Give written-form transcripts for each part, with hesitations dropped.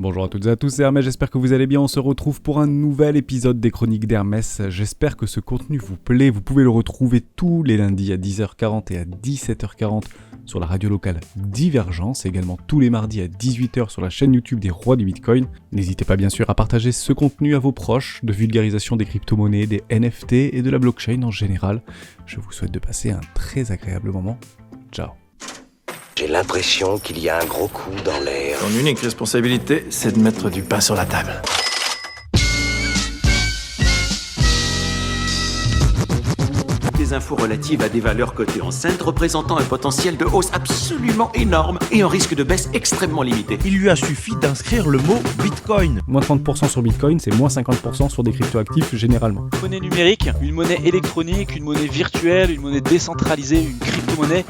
Bonjour à toutes et à tous, c'est Hermès, j'espère que vous allez bien. On se retrouve pour un nouvel épisode des Chroniques d'Hermès. J'espère que ce contenu vous plaît. Vous pouvez le retrouver tous les lundis à 10h40 et à 17h40 sur la radio locale Divergence, et également tous les mardis à 18h sur la chaîne YouTube des Rois du Bitcoin. N'hésitez pas bien sûr à partager ce contenu à vos proches, de vulgarisation des crypto-monnaies, des NFT et de la blockchain en général. Je vous souhaite de passer un très agréable moment. Ciao. J'ai l'impression qu'il y a un gros coup dans l'air. Ton unique responsabilité, c'est de mettre du pain sur la table. Des infos relatives à des valeurs cotées en scène représentant un potentiel de hausse absolument énorme et un risque de baisse extrêmement limité. Il lui a suffi d'inscrire le mot Bitcoin. Moins 30% sur Bitcoin, c'est moins 50% sur des cryptoactifs généralement. Une monnaie numérique, une monnaie électronique, une monnaie virtuelle, une monnaie décentralisée, une crypto-monnaie.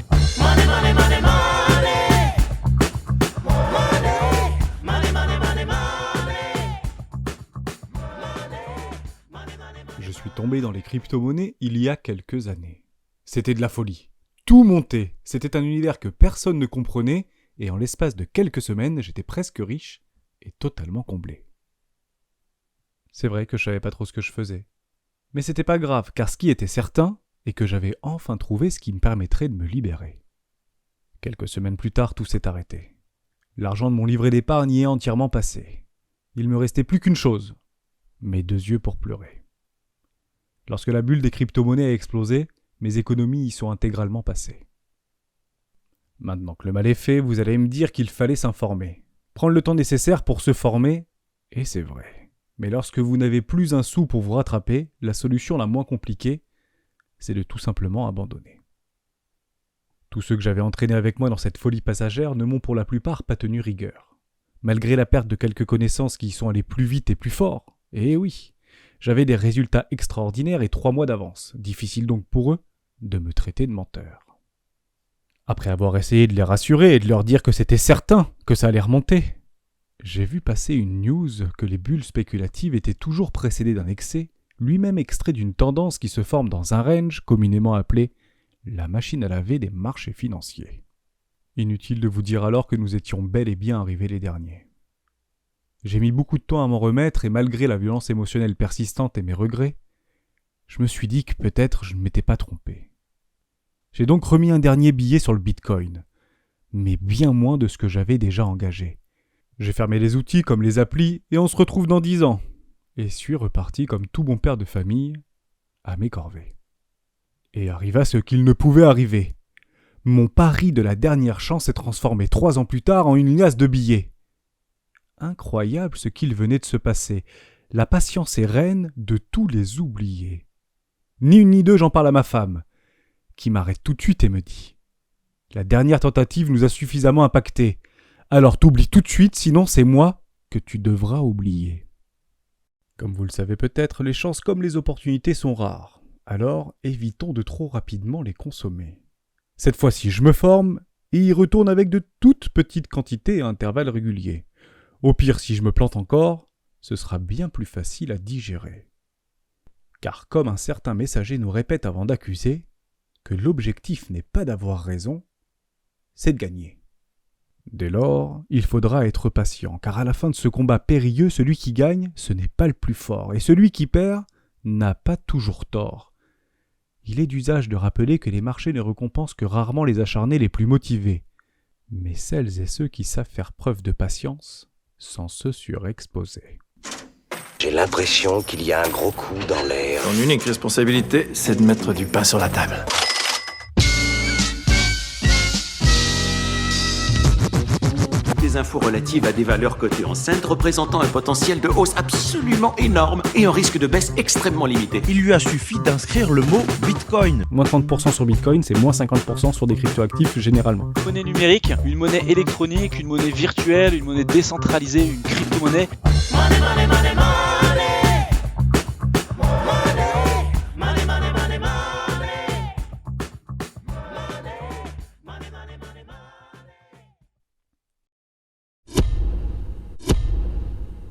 Je suis tombé dans les crypto-monnaies il y a quelques années. C'était de la folie. Tout montait. C'était un univers que personne ne comprenait, et en l'espace de quelques semaines, j'étais presque riche et totalement comblé. C'est vrai que je savais pas trop ce que je faisais. Mais c'était pas grave, car ce qui était certain est que j'avais enfin trouvé ce qui me permettrait de me libérer. Quelques semaines plus tard, tout s'est arrêté. L'argent de mon livret d'épargne y est entièrement passé. Il me restait plus qu'une chose, mes deux yeux pour pleurer. Lorsque la bulle des crypto-monnaies a explosé, mes économies y sont intégralement passées. Maintenant que le mal est fait, vous allez me dire qu'il fallait s'informer. Prendre le temps nécessaire pour se former, et c'est vrai. Mais lorsque vous n'avez plus un sou pour vous rattraper, la solution la moins compliquée, c'est de tout simplement abandonner. Tous ceux que j'avais entraînés avec moi dans cette folie passagère ne m'ont pour la plupart pas tenu rigueur. Malgré la perte de quelques connaissances qui y sont allées plus vite et plus fort, et oui, j'avais des résultats extraordinaires et 3 mois d'avance. Difficile donc pour eux de me traiter de menteur. Après avoir essayé de les rassurer et de leur dire que c'était certain que ça allait remonter, j'ai vu passer une news que les bulles spéculatives étaient toujours précédées d'un excès, lui-même extrait d'une tendance qui se forme dans un range communément appelé la machine à laver des marchés financiers. Inutile de vous dire alors que nous étions bel et bien arrivés les derniers. J'ai mis beaucoup de temps à m'en remettre et malgré la violence émotionnelle persistante et mes regrets, je me suis dit que peut-être je ne m'étais pas trompé. J'ai donc remis un dernier billet sur le Bitcoin, mais bien moins de ce que j'avais déjà engagé. J'ai fermé les outils comme les applis et on se retrouve dans 10 ans. Et suis reparti comme tout bon père de famille à mes corvées. Et arriva ce qu'il ne pouvait arriver. Mon pari de la dernière chance s'est transformé 3 ans plus tard en une liasse de billets. Incroyable ce qu'il venait de se passer. La patience est reine de tous les oubliés. Ni une ni deux, j'en parle à ma femme, qui m'arrête tout de suite et me dit « La dernière tentative nous a suffisamment impactés. Alors t'oublies tout de suite, sinon c'est moi que tu devras oublier. » Comme vous le savez peut-être, les chances comme les opportunités sont rares. Alors évitons de trop rapidement les consommer. Cette fois-ci, je me forme et y retourne avec de toutes petites quantités à intervalles réguliers. Au pire, si je me plante encore, ce sera bien plus facile à digérer. Car comme un certain messager nous répète avant d'accuser, que l'objectif n'est pas d'avoir raison, c'est de gagner. Dès lors, il faudra être patient, car à la fin de ce combat périlleux, celui qui gagne, ce n'est pas le plus fort, et celui qui perd n'a pas toujours tort. Il est d'usage de rappeler que les marchés ne récompensent que rarement les acharnés les plus motivés, mais celles et ceux qui savent faire preuve de patience sans se surexposer. J'ai l'impression qu'il y a un gros coup dans l'air. Ton unique responsabilité, c'est de mettre du pain sur la table. Des infos relatives à des valeurs cotées en scène représentant un potentiel de hausse absolument énorme et un risque de baisse extrêmement limité. Il lui a suffi d'inscrire le mot Bitcoin. Moins 30% sur Bitcoin, c'est moins 50% sur des cryptoactifs généralement. Une monnaie numérique, une monnaie électronique, une monnaie virtuelle, une monnaie décentralisée, une crypto-monnaie. Money, money, money, money.